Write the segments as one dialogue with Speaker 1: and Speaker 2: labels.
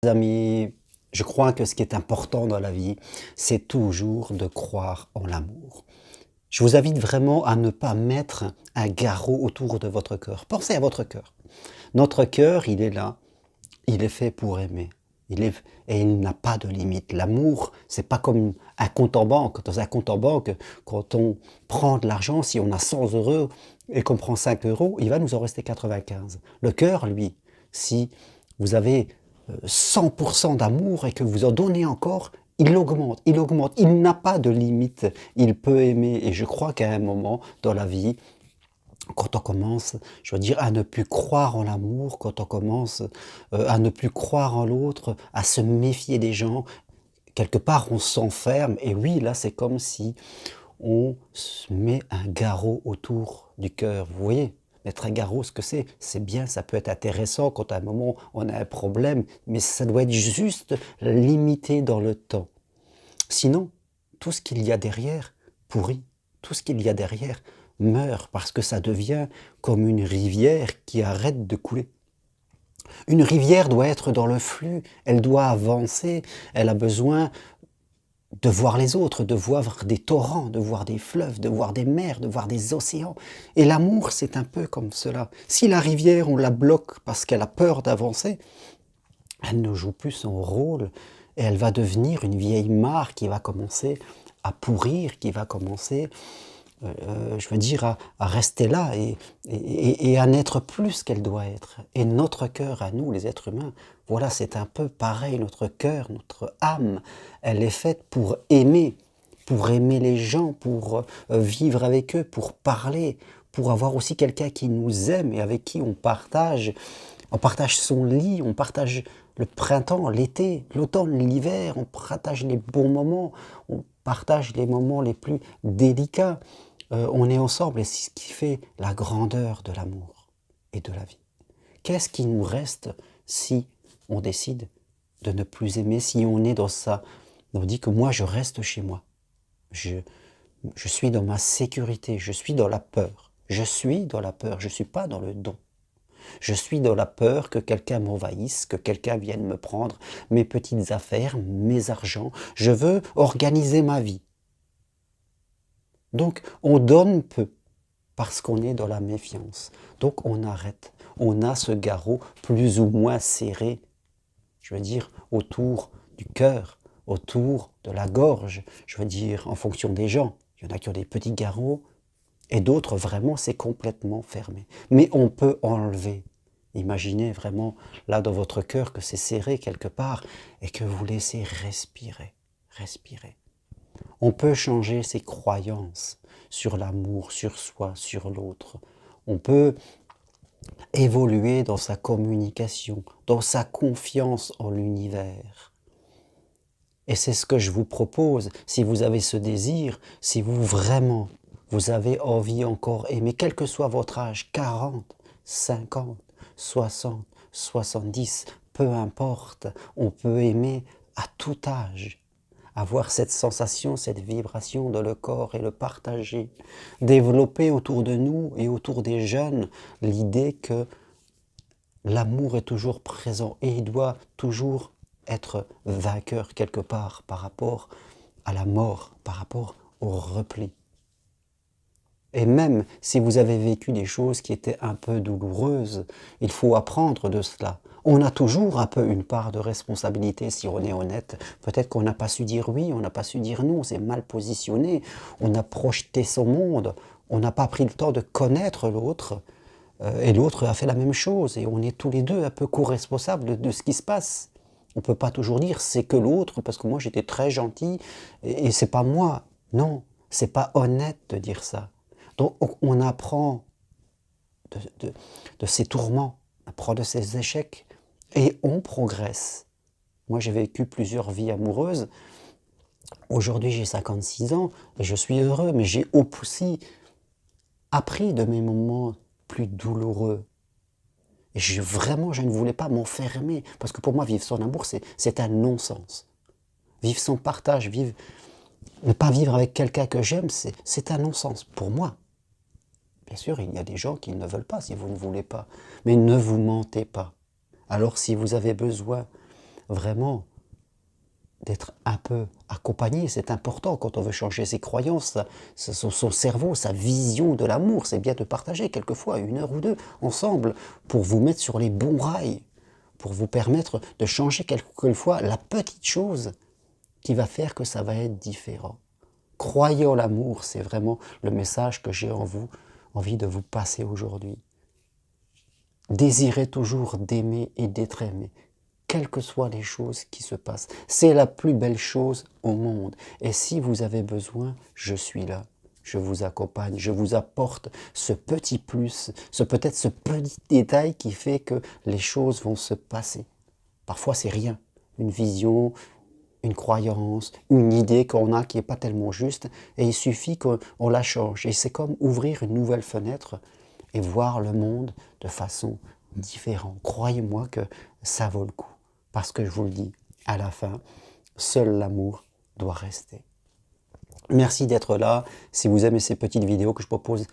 Speaker 1: Amis, je crois que ce qui est important dans la vie, c'est toujours de croire en l'amour. Je vous invite vraiment à ne pas mettre un garrot autour de votre cœur. Pensez à votre cœur. Notre cœur, il est là, il est fait pour aimer. Et il n'a pas de limite. L'amour, c'est pas comme un compte en banque. Dans un compte en banque, quand on prend de l'argent, si on a 100 euros et qu'on prend 5 euros, il va nous en rester 95. Le cœur, lui, si vous avez 100% d'amour et que vous en donnez encore, il augmente, il augmente. Il n'a pas de limite. Il peut aimer. Et je crois qu'à un moment dans la vie, quand on commence, je veux dire, à ne plus croire en l'amour, quand on commence à ne plus croire en l'autre, à se méfier des gens, quelque part on s'enferme. Et oui, là c'est comme si on se met un garrot autour du cœur. Vous voyez, mettre un garrot, ce que c'est bien, ça peut être intéressant quand à un moment on a un problème, mais ça doit être juste limité dans le temps. Sinon, tout ce qu'il y a derrière pourrit, tout ce qu'il y a derrière meurt parce que ça devient comme une rivière qui arrête de couler. Une rivière doit être dans le flux, elle doit avancer, elle a besoin de voir les autres, de voir des torrents, de voir des fleuves, de voir des mers, de voir des océans. Et l'amour, c'est un peu comme cela. Si la rivière, on la bloque parce qu'elle a peur d'avancer, elle ne joue plus son rôle et elle va devenir une vieille mare qui va commencer à pourrir, qui va commencer, je veux dire, à rester là et à n'être plus ce qu'elle doit être. Et notre cœur, à nous, les êtres humains, voilà, c'est un peu pareil. Notre cœur, notre âme, elle est faite pour aimer les gens, pour vivre avec eux, pour parler, pour avoir aussi quelqu'un qui nous aime et avec qui on partage son lit, on partage le printemps, l'été, l'automne, l'hiver, on partage les bons moments, on partage les moments les plus délicats. On est ensemble et c'est ce qui fait la grandeur de l'amour et de la vie. Qu'est-ce qui nous reste si on décide de ne plus aimer, si on est dans ça, on dit que moi je reste chez moi, je suis dans ma sécurité, je suis dans la peur, je suis dans la peur, je ne suis pas dans le don. Je suis dans la peur que quelqu'un m'envahisse, que quelqu'un vienne me prendre mes petites affaires, mes argents. Je veux organiser ma vie. Donc on donne peu parce qu'on est dans la méfiance. Donc on arrête. On a ce garrot plus ou moins serré, je veux dire, autour du cœur, autour de la gorge, je veux dire, en fonction des gens. Il y en a qui ont des petits garrots et d'autres, vraiment, c'est complètement fermé. Mais on peut enlever. Imaginez vraiment là dans votre cœur que c'est serré quelque part et que vous laissez respirer, respirer. On peut changer ses croyances sur l'amour, sur soi, sur l'autre. On peut évoluer dans sa communication, dans sa confiance en l'univers. Et c'est ce que je vous propose, si vous avez ce désir, si vous vraiment, vous avez envie encore aimer, quel que soit votre âge, 40, 50, 60, 70, peu importe, on peut aimer à tout âge. Avoir cette sensation, cette vibration dans le corps et le partager. Développer autour de nous et autour des jeunes l'idée que l'amour est toujours présent et il doit toujours être vainqueur quelque part par rapport à la mort, par rapport au repli. Et même si vous avez vécu des choses qui étaient un peu douloureuses, il faut apprendre de cela. On a toujours un peu une part de responsabilité si on est honnête. Peut-être qu'on n'a pas su dire oui, on n'a pas su dire non, on s'est mal positionné, on a projeté son monde, on n'a pas pris le temps de connaître l'autre, et l'autre a fait la même chose, et on est tous les deux un peu co-responsables de ce qui se passe. On ne peut pas toujours dire c'est que l'autre, parce que moi j'étais très gentil, et c'est pas moi. Non, c'est pas honnête de dire ça. Donc on apprend de ses tourments, on apprend de ses échecs, et on progresse. Moi j'ai vécu plusieurs vies amoureuses, aujourd'hui j'ai 56 ans, et je suis heureux, mais j'ai aussi appris de mes moments plus douloureux. Et vraiment, je ne voulais pas m'enfermer, parce que pour moi, vivre son amour, c'est un non-sens. Vivre son partage, ne pas vivre avec quelqu'un que j'aime, c'est un non-sens pour moi. Bien sûr, il y a des gens qui ne veulent pas si vous ne voulez pas, mais ne vous mentez pas. Alors si vous avez besoin vraiment d'être un peu accompagné. C'est important quand on veut changer ses croyances, son cerveau, sa vision de l'amour. C'est bien de partager quelquefois 1 heure ou 2 ensemble pour vous mettre sur les bons rails, pour vous permettre de changer quelquefois la petite chose qui va faire que ça va être différent. Croyez en l'amour, c'est vraiment le message que j'ai envie de vous passer aujourd'hui. Désirez toujours d'aimer et d'être aimé, quelles que soient les choses qui se passent. C'est la plus belle chose au monde. Et si vous avez besoin, je suis là. Je vous accompagne, je vous apporte ce petit plus, peut-être ce petit détail qui fait que les choses vont se passer. Parfois, c'est rien. Une vision, une croyance, une idée qu'on a qui n'est pas tellement juste, et il suffit qu'on la change. Et c'est comme ouvrir une nouvelle fenêtre et voir le monde de façon différente. Croyez-moi que ça vaut le coup. Parce que je vous le dis, à la fin, seul l'amour doit rester. Merci d'être là. Si vous aimez ces petites vidéos que je propose,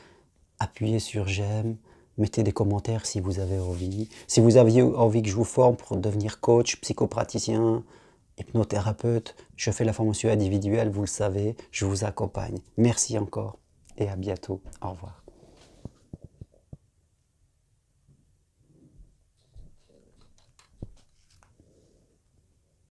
Speaker 1: appuyez sur j'aime, mettez des commentaires si vous avez envie. Si vous aviez envie que je vous forme pour devenir coach, psychopraticien, hypnothérapeute, je fais la formation individuelle, vous le savez, je vous accompagne. Merci encore et à bientôt. Au revoir.